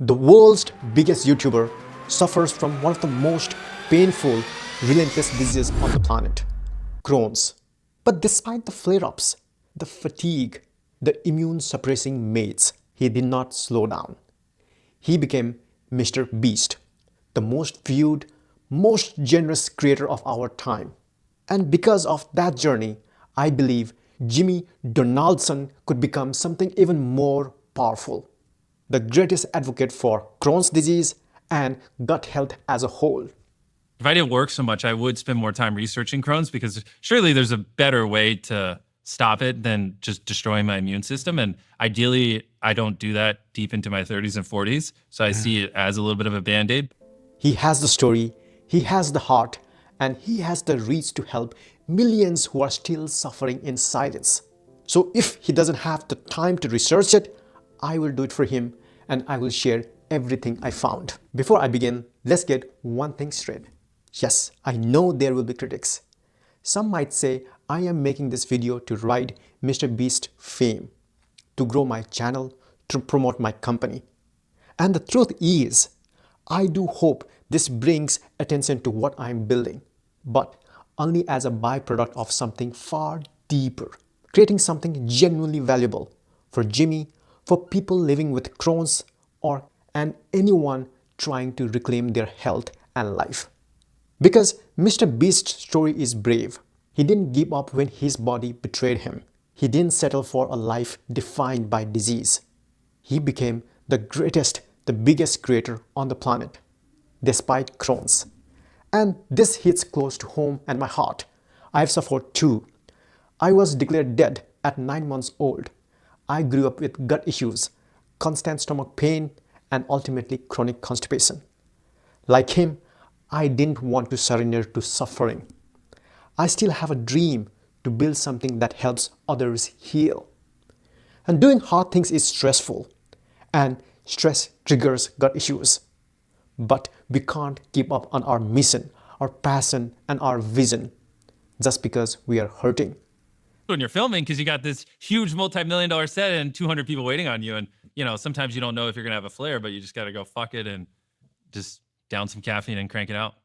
The world's biggest YouTuber suffers from one of the most painful, relentless diseases on the planet, Crohn's. But despite the flare-ups, the fatigue, the immune-suppressing meds, he did not slow down. He became Mr. Beast, the most viewed, most generous creator of our time. And because of that journey, I believe Jimmy Donaldson could become something even more powerful, the greatest advocate for Crohn's disease and gut health as a whole. If I didn't work so much, I would spend more time researching Crohn's because surely there's a better way to stop it than just destroying my immune system. And ideally, I don't do that deep into my 30s and 40s. So I see it as a little bit of a band-aid. He has the story, he has the heart, and he has the reach to help millions who are still suffering in silence. So if he doesn't have the time to research it, I will do it for him and I will share everything I found. Before I begin, let's get one thing straight. Yes, I know there will be critics. Some might say I am making this video to ride Mr. Beast fame, to grow my channel, to promote my company. And the truth is, I do hope this brings attention to what I'm building, but only as a byproduct of something far deeper, creating something genuinely valuable for Jimmy, for people living with Crohn's, and anyone trying to reclaim their health and life. Because Mr. Beast's story is brave. He didn't give up when his body betrayed him. He didn't settle for a life defined by disease. He became the greatest, the biggest creator on the planet, despite Crohn's. And this hits close to home and my heart. I've suffered too. I was declared dead at 9 months old. I grew up with gut issues, constant stomach pain, and ultimately chronic constipation. Like him, I didn't want to surrender to suffering. I still have a dream to build something that helps others heal. And doing hard things is stressful, and stress triggers gut issues. But we can't give up on our mission, our passion, and our vision just because we are hurting. When you're filming, because you got this huge multi-million-dollar set and 200 people waiting on you. And, sometimes you don't know if you're going to have a flare, but you just got to go fuck it and just down some caffeine and crank it out.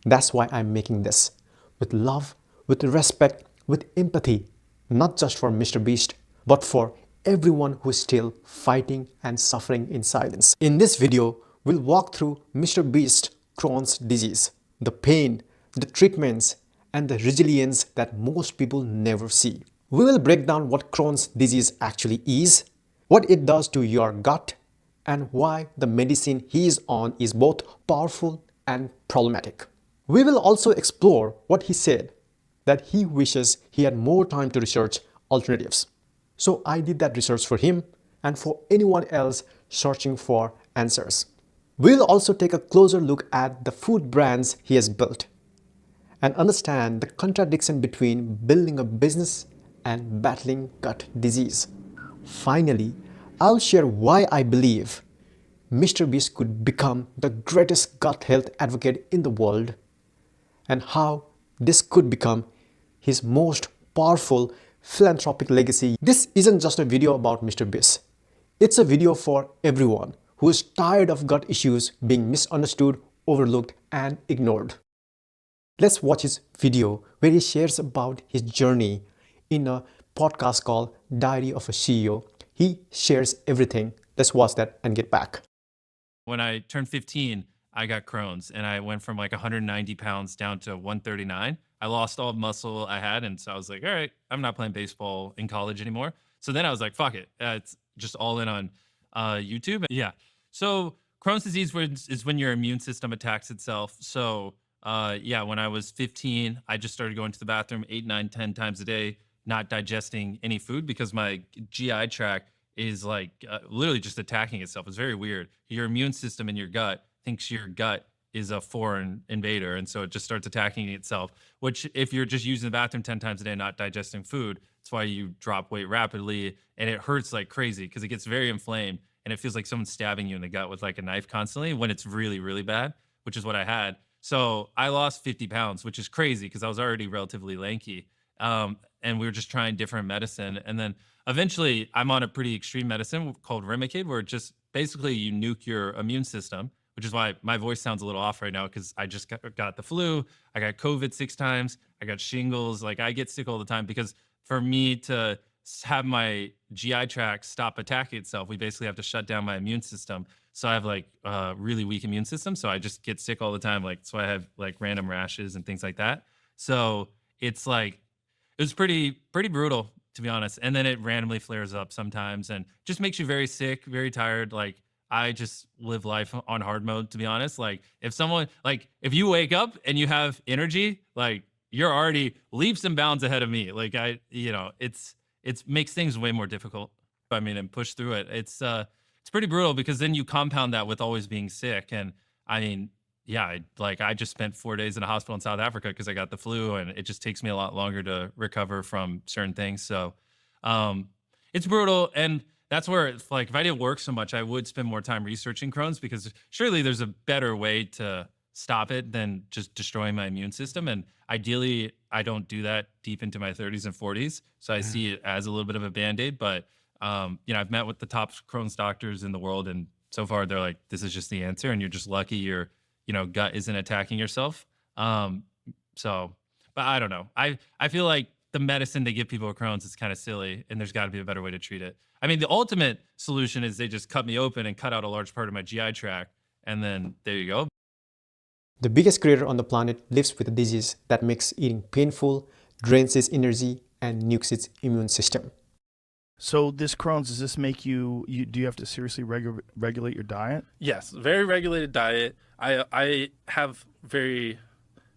That's why I'm making this. With love, with respect, with empathy. Not just for Mr. Beast, but for everyone who is still fighting and suffering in silence. In this video, we'll walk through Mr. Beast's Crohn's disease, the pain, the treatments, and the resilience that most people never see. We will break down what Crohn's disease actually is, what it does to your gut, and why the medicine he is on is both powerful and problematic. We will also explore what he said, that he wishes he had more time to research alternatives. So I did that research for him and for anyone else searching for answers. We'll also take a closer look at the food brands he has built and understand the contradiction between building a business and battling gut disease. Finally, I'll share why I believe Mr. Beast could become the greatest gut health advocate in the world and how this could become his most powerful philanthropic legacy. This isn't just a video about Mr. Beast. It's a video for everyone who is tired of gut issues being misunderstood, overlooked, and ignored. Let's watch his video where he shares about his journey in a podcast called Diary of a CEO. He shares everything. Let's watch that and get back. When I turned 15, I got Crohn's and I went from like 190 pounds down to 139. I lost all the muscle I had. And so I was like, all right, I'm not playing baseball in college anymore. So then I was like, fuck it. It's just all in on YouTube. Yeah. So Crohn's disease is when your immune system attacks itself. So yeah, when I was 15, I just started going to the bathroom 8, 9, 10 times a day, not digesting any food because my GI tract is like literally just attacking itself. It's very weird. Your immune system in your gut thinks your gut is a foreign invader. And so it just starts attacking itself, which if you're just using the bathroom 10 times a day, not digesting food, that's why you drop weight rapidly. And it hurts like crazy because it gets very inflamed and it feels like someone's stabbing you in the gut with like a knife constantly when it's really, really bad, which is what I had. So I lost 50 pounds, which is crazy because I was already relatively lanky. And we were just trying different medicine. And then eventually I'm on a pretty extreme medicine called Remicade, where it just basically you nuke your immune system, which is why my voice sounds a little off right now because I just got the flu. I got COVID 6 times. I got shingles. Like I get sick all the time because for me to have my GI tract stop attacking itself, we basically have to shut down my immune system. So I have like a really weak immune system. So I just get sick all the time. Like, so I have like random rashes and things like that. So it's like, it was pretty brutal to be honest. And then it randomly flares up sometimes and just makes you very sick, very tired. Like I just live life on hard mode to be honest. Like if you wake up and you have energy, like you're already leaps and bounds ahead of me. Like it's makes things way more difficult. I mean, and push through it. It's pretty brutal because then you compound that with always being sick. And I mean, yeah, I just spent 4 days in a hospital in South Africa because I got the flu, and it just takes me a lot longer to recover from certain things. So, it's brutal, and that's where it's like if I didn't work so much, I would spend more time researching Crohn's because surely there's a better way to stop it than just destroying my immune system. And ideally, I don't do that deep into my 30s and 40s, so I see it as a little bit of a band-aid. But I've met with the top Crohn's doctors in the world, and so far they're like, this is just the answer, and you're just lucky your gut isn't attacking yourself. So, but I don't know. I feel like the medicine they give people with Crohn's is kind of silly, and there's got to be a better way to treat it. I mean, the ultimate solution is they just cut me open and cut out a large part of my GI tract, and then there you go. The biggest creature on the planet lives with a disease that makes eating painful, drains its energy, and nukes its immune system. So this Crohn's, does this make do you have to seriously regulate your diet? Yes, very regulated diet. I have very,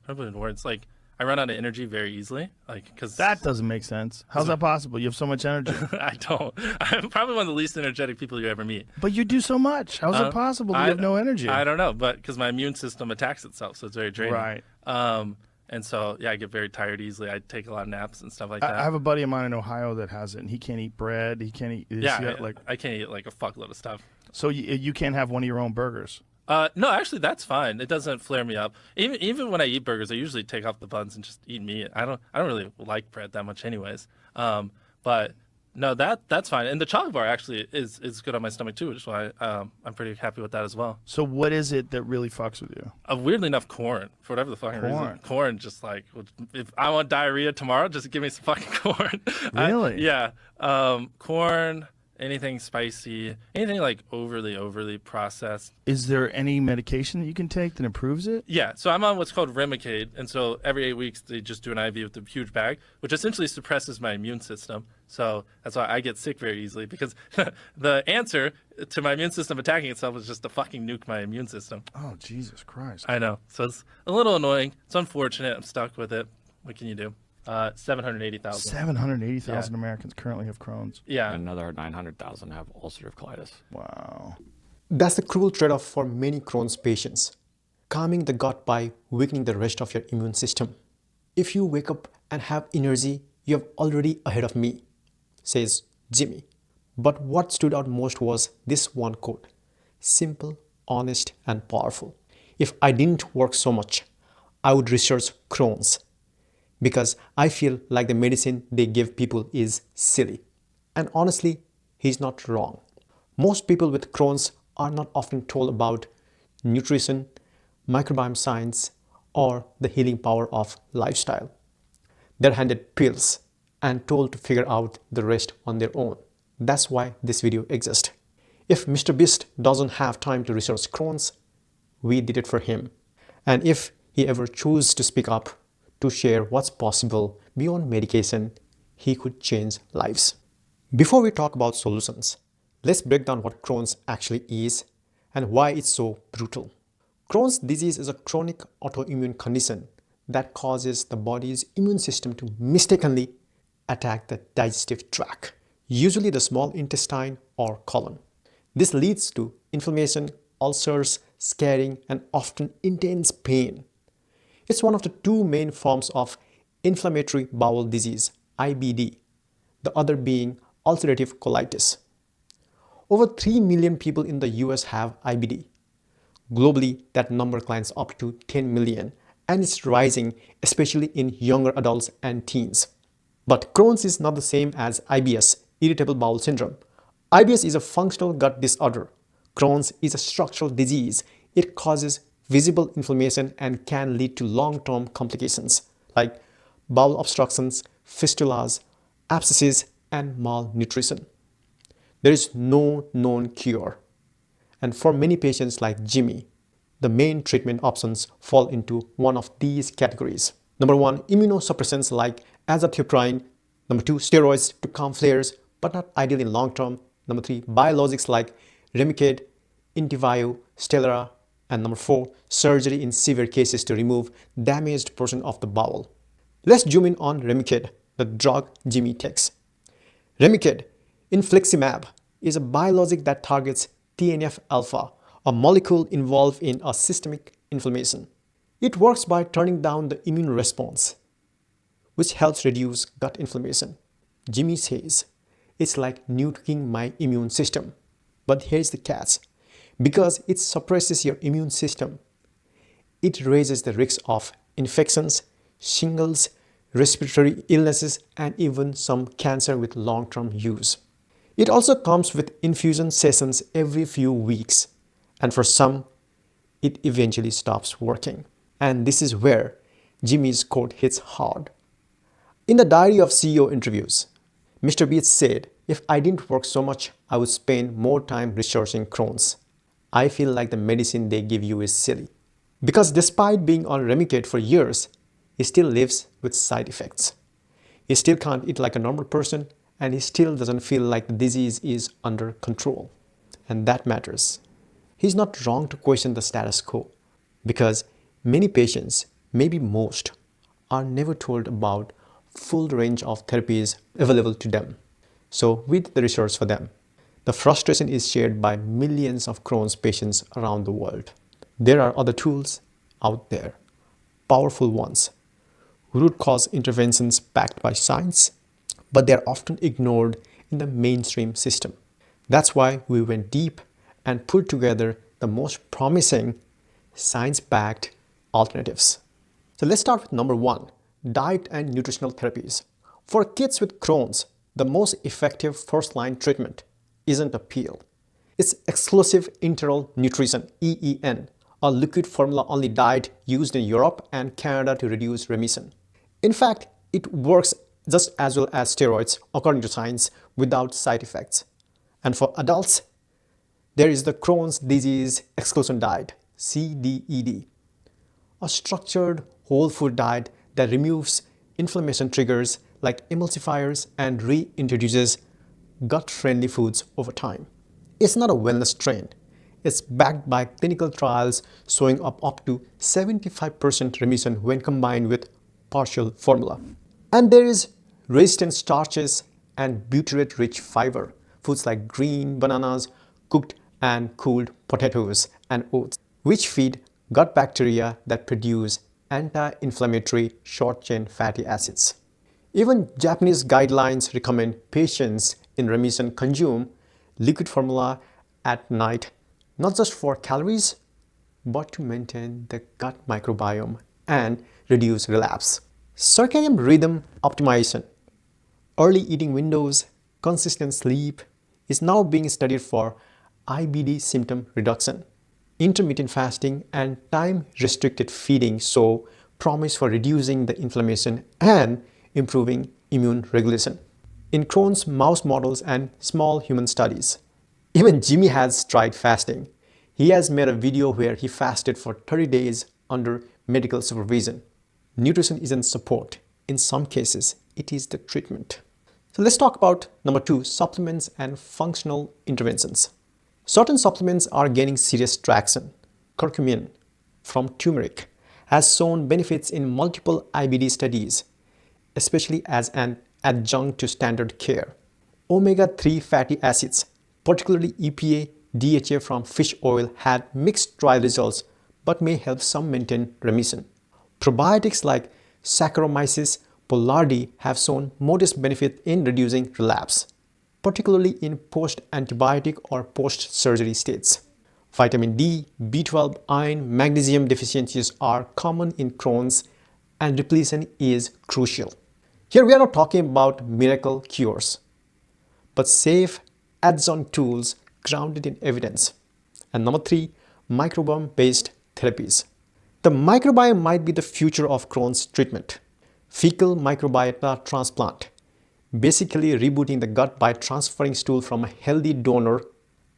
I don't know the words, like I run out of energy very easily, like because That doesn't make sense. How's that possible? You have so much energy. I don't. I'm probably one of the least energetic people you ever meet. But you do so much. How's it possible that you have no energy? I don't know, but because my immune system attacks itself, so it's very draining. Right. And so yeah, I get very tired easily. I take a lot of naps and stuff like that. I have a buddy of mine in Ohio that has it, and he can't eat bread. He can't eat. I can't eat like a fuckload of stuff. So you can't have one of your own burgers. No, actually, that's fine. It doesn't flare me up. Even when I eat burgers, I usually take off the buns and just eat meat. I don't really like bread that much, anyways. But no, that's fine. And the chocolate bar actually is good on my stomach too, which is why I'm pretty happy with that as well. So what is it that really fucks with you? Weirdly enough, corn, for whatever the fucking reason. Corn, just like if I want diarrhea tomorrow, just give me some fucking corn. Really? Yeah. Corn. Anything spicy, anything like overly processed. Is there any medication that you can take that improves it? Yeah, so I'm on what's called Remicade, and so every 8 weeks they just do an IV with a huge bag, which essentially suppresses my immune system. So that's why I get sick very easily, because the answer to my immune system attacking itself is just to fucking nuke my immune system. Oh, Jesus Christ. I know. So it's a little annoying. It's unfortunate. I'm stuck with it. What can you do? 780,000. 780,000 Americans currently have Crohn's. Yeah. And another 900,000 have ulcerative colitis. Wow. That's the cruel trade-off for many Crohn's patients. Calming the gut by weakening the rest of your immune system. If you wake up and have energy, you're already ahead of me, says Jimmy. But what stood out most was this one quote. Simple, honest, and powerful. If I didn't work so much, I would research Crohn's. Because I feel like the medicine they give people is silly. And honestly, he's not wrong. Most people with Crohn's are not often told about nutrition, microbiome science, or the healing power of lifestyle. They're handed pills and told to figure out the rest on their own. That's why this video exists. If Mr. Beast doesn't have time to research Crohn's, we did it for him. And if he ever chooses to speak up, to share what's possible beyond medication, he could change lives. Before we talk about solutions, let's break down what Crohn's actually is and why it's so brutal. Crohn's disease is a chronic autoimmune condition that causes the body's immune system to mistakenly attack the digestive tract, usually the small intestine or colon. This leads to inflammation, ulcers, scarring, and often intense pain. It's one of the two main forms of inflammatory bowel disease, IBD, the other being ulcerative colitis. Over 3 million people in the US have IBD. Globally, that number climbs up to 10 million, and it's rising, especially in younger adults and teens. But Crohn's is not the same as IBS, irritable bowel syndrome. IBS is a functional gut disorder. Crohn's is a structural disease. It causes visible inflammation and can lead to long-term complications like bowel obstructions, fistulas, abscesses, and malnutrition. There is no known cure. And for many patients like Jimmy, the main treatment options fall into one of these categories. Number one, immunosuppressants like azathioprine. Number two, steroids to calm flares, but not ideal in long term. Number three, biologics like Remicade, Entyvio, Stelara. And number four, surgery in severe cases to remove damaged portion of the bowel. Let's zoom in on Remicade, the drug Jimmy takes. Remicade, infliximab, is a biologic that targets TNF-alpha, a molecule involved in a systemic inflammation. It works by turning down the immune response, which helps reduce gut inflammation. Jimmy says, it's like nuking my immune system. But here's the catch. Because it suppresses your immune system, it raises the risk of infections, shingles, respiratory illnesses, and even some cancer with long-term use. It also comes with infusion sessions every few weeks, and for some, it eventually stops working. And this is where Jimmy's quote hits hard. In the Diary of CEO interviews, Mr. Beats said, "If I didn't work so much, I would spend more time researching Crohn's. I feel like the medicine they give you is silly." Because despite being on Remicade for years, he still lives with side effects. He still can't eat like a normal person, and he still doesn't feel like the disease is under control. And that matters. He's not wrong to question the status quo, because many patients, maybe most, are never told about full range of therapies available to them. So we did the research for them. The frustration is shared by millions of Crohn's patients around the world. There are other tools out there, powerful ones, root cause interventions backed by science, but they're often ignored in the mainstream system. That's why we went deep and put together the most promising science-backed alternatives. So let's start with number one, diet and nutritional therapies. For kids with Crohn's, the most effective first-line treatment isn't a pill. It's exclusive enteral nutrition, EEN, a liquid formula-only diet used in Europe and Canada to reduce remission. In fact, it works just as well as steroids, according to science, without side effects. And for adults, there is the Crohn's Disease Exclusion Diet, CDED, a structured whole food diet that removes inflammation triggers like emulsifiers and reintroduces gut-friendly foods over time. It's not a wellness trend. It's backed by clinical trials showing up to 75% remission when combined with partial formula. And there is resistant starches and butyrate-rich fiber, foods like green bananas, cooked and cooled potatoes, and oats, which feed gut bacteria that produce anti-inflammatory short-chain fatty acids. Even Japanese guidelines recommend patients in remission consume liquid formula at night, not just for calories, but to maintain the gut microbiome and reduce relapse. Circadian rhythm optimization, early eating windows, consistent sleep is now being studied for IBD symptom reduction. Intermittent fasting and time-restricted feeding show promise for reducing the inflammation and improving immune regulation. In Crohn's mouse models and small human studies, even Jimmy has tried fasting. He has made a video where he fasted for 30 days under medical supervision. Nutrition isn't support. In some cases, it is the treatment. So let's talk about number two, supplements and functional interventions. Certain supplements are gaining serious traction. Curcumin from turmeric has shown benefits in multiple IBD studies, especially as an adjunct to standard care. Omega-3 fatty acids, particularly EPA, DHA from fish oil, had mixed trial results but may help some maintain remission. Probiotics like Saccharomyces boulardii have shown modest benefit in reducing relapse, particularly in post-antibiotic or post-surgery states. Vitamin D, B12, iron, magnesium deficiencies are common in Crohn's, and repletion is crucial. Here we are not talking about miracle cures, but safe adjunct tools grounded in evidence. And number 3, microbiome-based therapies. The microbiome might be the future of Crohn's treatment. Fecal microbiota transplant, basically rebooting the gut by transferring stool from a healthy donor,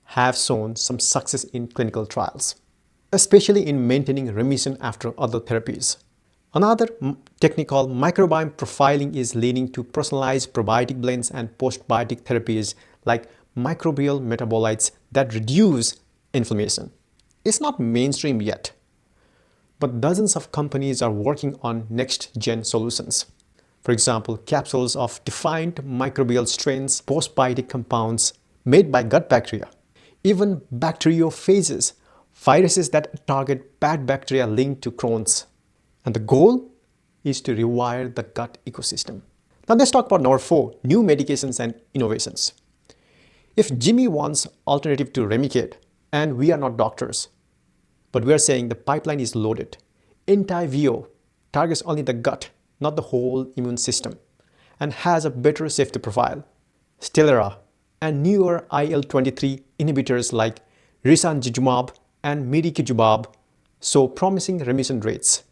have shown some success in clinical trials, especially in maintaining remission after other therapies. Another technique called microbiome profiling is leading to personalized probiotic blends and postbiotic therapies like microbial metabolites that reduce inflammation. It's not mainstream yet, but dozens of companies are working on next-gen solutions. For example, capsules of defined microbial strains, postbiotic compounds made by gut bacteria, even bacteriophages, viruses that target bad bacteria linked to Crohn's. And the goal is to rewire the gut ecosystem. Now let's talk about number 4, new medications and innovations. If Jimmy wants alternative to Remicade, and we are not doctors, but we are saying the pipeline is loaded. Entyvio targets only the gut, not the whole immune system, and has a better safety profile. Stelara and newer IL-23 inhibitors like risankizumab and mirikizumab show promising remission rates,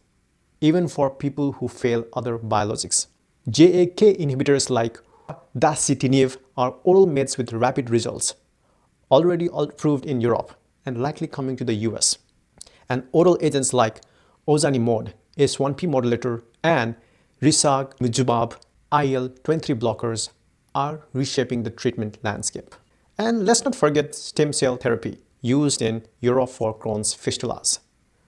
even for people who fail other biologics. JAK inhibitors like dasatinib are oral meds with rapid results, already approved in Europe and likely coming to the US. And oral agents like ozanimod, S1P modulator, and risankizumab IL-23 blockers are reshaping the treatment landscape. And let's not forget stem cell therapy used in Europe for Crohn's fistulas,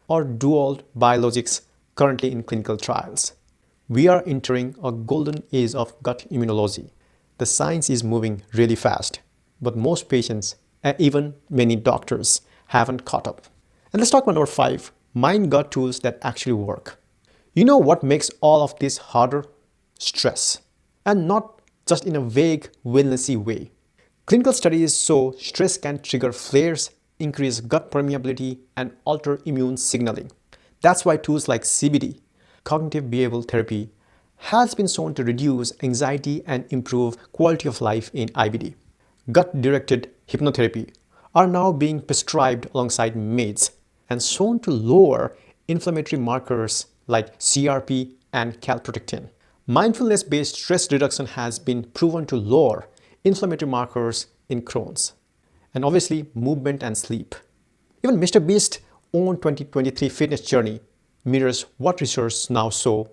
or dual biologics currently in clinical trials. We are entering a golden age of gut immunology. The science is moving really fast, but most patients, and even many doctors, haven't caught up. And let's talk about number 5, mind-gut tools that actually work. You know what makes all of this harder? Stress. And not just in a vague, wellnessy way. Clinical studies show stress can trigger flares, increase gut permeability, and alter immune signaling. That's why tools like CBT, cognitive behavioral therapy, has been shown to reduce anxiety and improve quality of life in IBD. Gut-directed hypnotherapy are now being prescribed alongside meds and shown to lower inflammatory markers like CRP and calprotectin. Mindfulness-based stress reduction has been proven to lower inflammatory markers in Crohn's. And obviously, movement and sleep. Even Mr. Beast's own 2023 fitness journey mirrors what research now show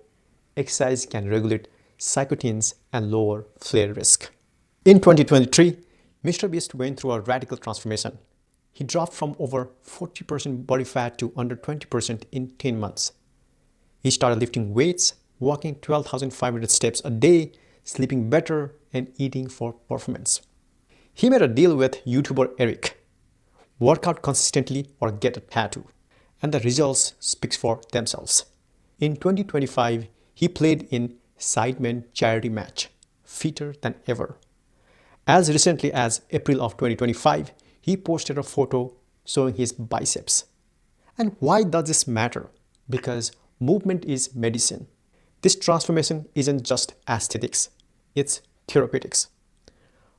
exercise can regulate cytokines and lower flare risk. In 2023, Mr. Beast went through a radical transformation. He dropped from over 40% body fat to under 20% in 10 months. He started lifting weights, walking 12,500 steps a day, sleeping better, and eating for performance. He made a deal with YouTuber Eric. Work out consistently or get a tattoo. And the results speak for themselves. In 2025, he played in Sidemen charity match, fitter than ever. As recently as April of 2025, he posted a photo showing his biceps. And why does this matter? Because movement is medicine. This transformation isn't just aesthetics, it's therapeutics.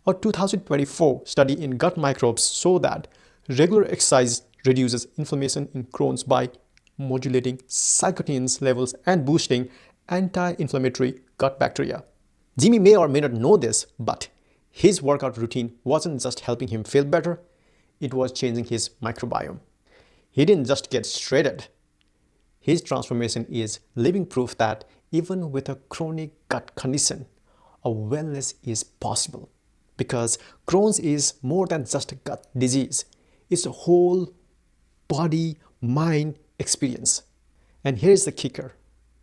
A 2024 study in gut microbes showed that regular exercise reduces inflammation in Crohn's by modulating cytokines levels and boosting anti-inflammatory gut bacteria. Jimmy may or may not know this, but his workout routine wasn't just helping him feel better, it was changing his microbiome. He didn't just get shredded. His transformation is living proof that even with a chronic gut condition, a wellness is possible. Because Crohn's is more than just a gut disease. It's a whole body, mind experience. And here's the kicker.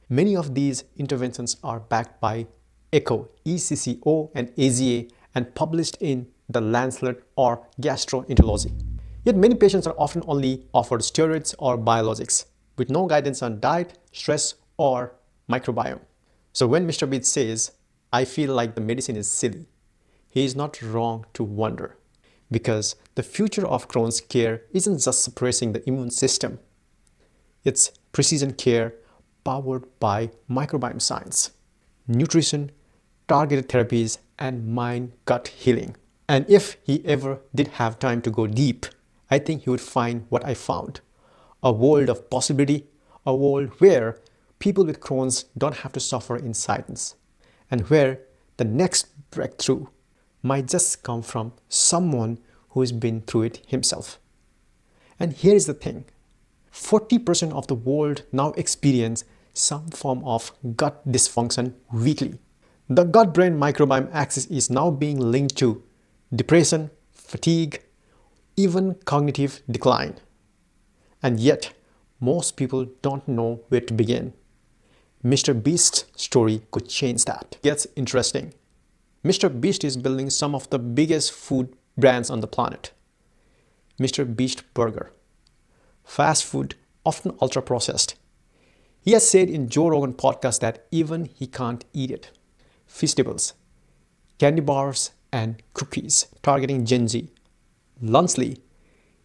Many of these interventions are backed by ECCO, ECCO, and AZA and published in the Lancet or Gastroenterology. Yet many patients are often only offered steroids or biologics with no guidance on diet, stress, or microbiome. So when Mr. Beast says, I feel like the medicine is silly, he is not wrong to wonder. Because the future of Crohn's care isn't just suppressing the immune system. It's precision care powered by microbiome science, nutrition, targeted therapies, and mind-gut healing. And if he ever did have time to go deep I think he would find what I found: a world of possibility, a world where people with Crohn's don't have to suffer in silence, and where the next breakthrough might just come from someone who has been through it himself. And here is the thing: 40% of the world now experience some form of gut dysfunction weekly. The gut-brain microbiome axis is now being linked to depression, fatigue, even cognitive decline. And yet, most people don't know where to begin. Mr. Beast's story could change that. It gets interesting. Mr. Beast is building some of the biggest food brands on the planet. Mr. Beast Burger. Fast food, often ultra-processed. He has said in Joe Rogan podcast that even he can't eat it. Feastables, candy bars, and cookies targeting Gen Z. Lunchly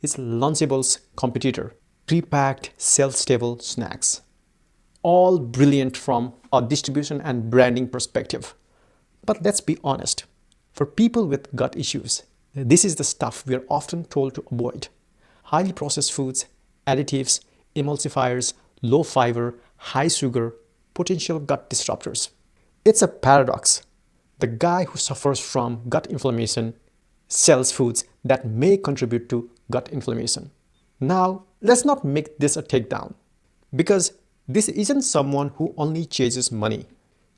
is Lunchables' competitor. Pre-packed, shelf-stable snacks. All brilliant from a distribution and branding perspective. But let's be honest. For people with gut issues, this is the stuff we are often told to avoid. Highly processed foods, additives, emulsifiers, low fiber, high sugar, potential gut disruptors. It's a paradox. The guy who suffers from gut inflammation sells foods that may contribute to gut inflammation. Now, let's not make this a takedown, because this isn't someone who only chases money.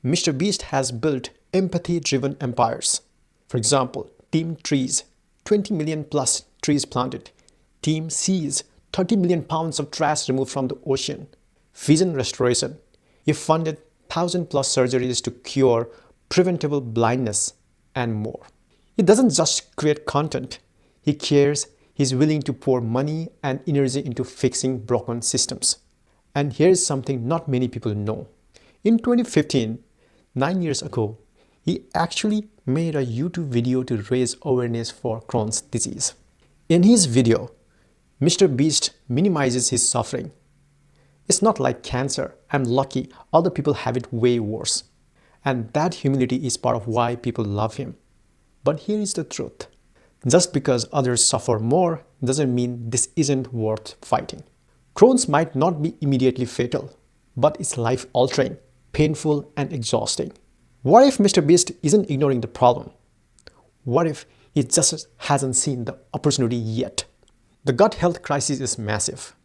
Mr. Beast has built empathy-driven empires. For example, Team Trees, 20 million plus trees planted. Team Seas, 30 million pounds of trash removed from the ocean. Vision Restoration, he funded 1,000 plus surgeries to cure preventable blindness and more. He doesn't just create content, he cares. He's willing to pour money and energy into fixing broken systems. And here's something not many people know. In 2015, 9 years ago, he actually made a YouTube video to raise awareness for Crohn's disease. In his video, Mr. Beast minimizes his suffering. It's not like cancer. I'm lucky, other people have it way worse. And that humility is part of why people love him. But here is the truth. Just because others suffer more doesn't mean this isn't worth fighting. Crohn's might not be immediately fatal, but it's life-altering, painful, and exhausting. What if Mr. Beast isn't ignoring the problem? What if he just hasn't seen the opportunity yet? The gut health crisis is massive.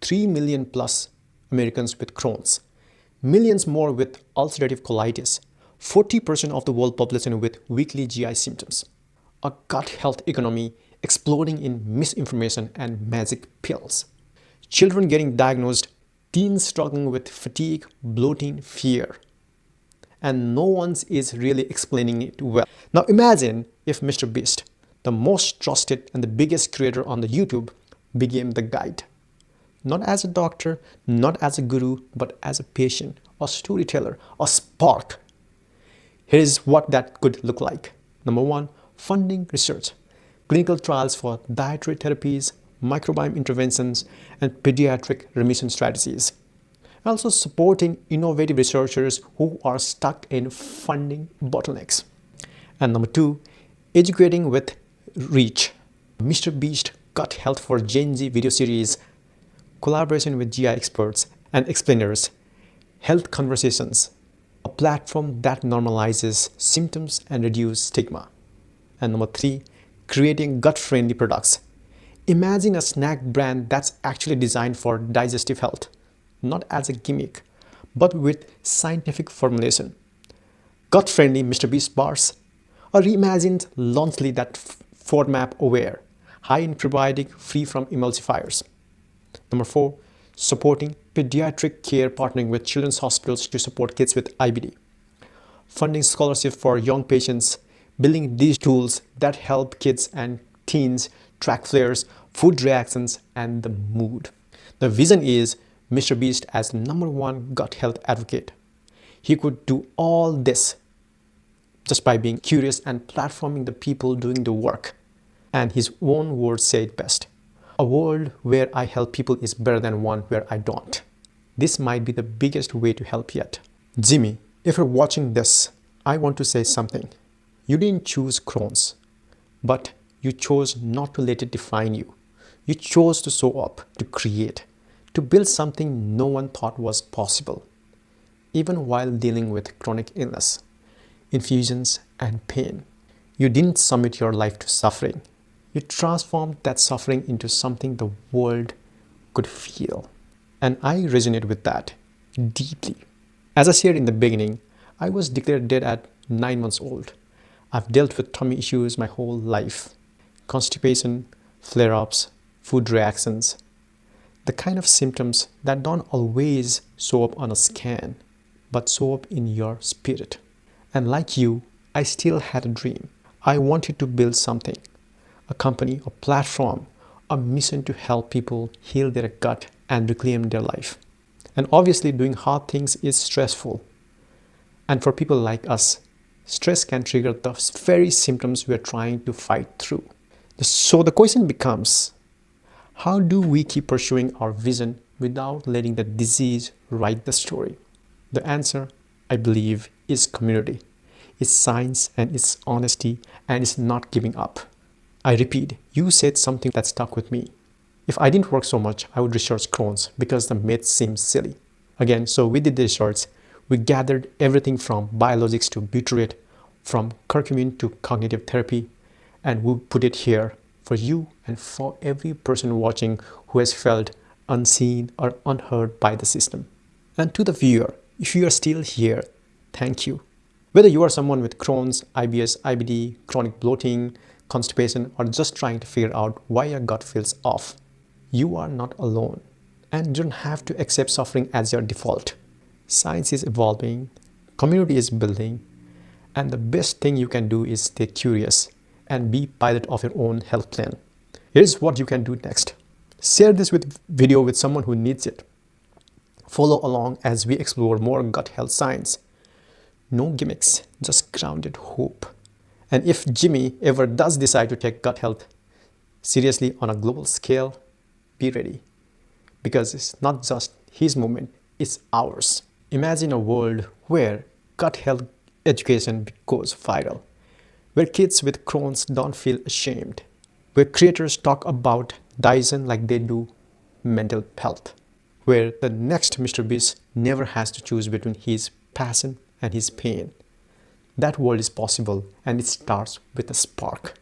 3 million plus Americans with Crohn's, millions more with ulcerative colitis, 40% of the world population with weekly GI symptoms. A gut health economy exploding in misinformation and magic pills. Children getting diagnosed, teens struggling with fatigue, bloating, fear. And no one is really explaining it well. Now imagine if Mr. Beast, the most trusted and the biggest creator on the YouTube, became the guide. Not as a doctor, not as a guru, but as a patient, a storyteller, a spark. Here is what that could look like. Number one, funding research, clinical trials for dietary therapies, microbiome interventions, and pediatric remission strategies. Also supporting innovative researchers who are stuck in funding bottlenecks. And number two, educating with reach. Mr. Beast Gut Health for Gen Z video series, collaboration with GI experts and explainers, health conversations, a platform that normalizes symptoms and reduces stigma. And number three, creating gut-friendly products. Imagine a snack brand that's actually designed for digestive health, not as a gimmick, but with scientific formulation. Gut-friendly Mr. Beast bars, a reimagined Lunchly that FODMAP aware, high in probiotic, free from emulsifiers. Number four, supporting pediatric care, partnering with children's hospitals to support kids with IBD. Funding scholarships for young patients, building these tools that help kids and teens track flares, food reactions, and the mood. The vision is Mr. Beast as number one gut health advocate. He could do all this just by being curious and platforming the people doing the work. And his own words say it best. A world where I help people is better than one where I don't. This might be the biggest way to help yet. Jimmy, if you're watching this, I want to say something. You didn't choose Crohn's, but you chose not to let it define you. You chose to show up, to create, to build something no one thought was possible, even while dealing with chronic illness, infusions, and pain. You didn't submit your life to suffering. You transformed that suffering into something the world could feel. And I resonate with that deeply. As I shared in the beginning, I was declared dead at 9 months old. I've dealt with tummy issues my whole life: constipation, flare ups, food reactions, the kind of symptoms that don't always show up on a scan, but show up in your spirit. And like you, I still had a dream. I wanted to build something, a company, a platform, a mission to help people heal their gut and reclaim their life. And obviously, doing hard things is stressful. And for people like us, stress can trigger the very symptoms we're trying to fight through. So the question becomes, how do we keep pursuing our vision without letting the disease write the story? The answer, I believe, is community. It's science and it's honesty and it's not giving up. I repeat, you said something that stuck with me. If I didn't work so much, I would research Crohn's because the myth seems silly. Again, so we did the research. We gathered everything from biologics to butyrate, from curcumin to cognitive therapy, and we put it here for you and for every person watching who has felt unseen or unheard by the system. And to the viewer, if you are still here, thank you. Whether you are someone with Crohn's, IBS, IBD, chronic bloating, constipation, or just trying to figure out why your gut feels off, you are not alone. And you don't have to accept suffering as your default. Science is evolving, community is building, and the best thing you can do is stay curious and be pilot of your own health plan. Here's what you can do next. Share this video with someone who needs it. Follow along as we explore more gut health science. No gimmicks, just grounded hope. And if Jimmy ever does decide to take gut health seriously on a global scale, be ready. Because it's not just his movement, it's ours. Imagine a world where gut health education goes viral, where kids with Crohn's don't feel ashamed, where creators talk about Dyson like they do mental health, where the next Mr. Beast never has to choose between his passion and his pain. That world is possible, and it starts with a spark.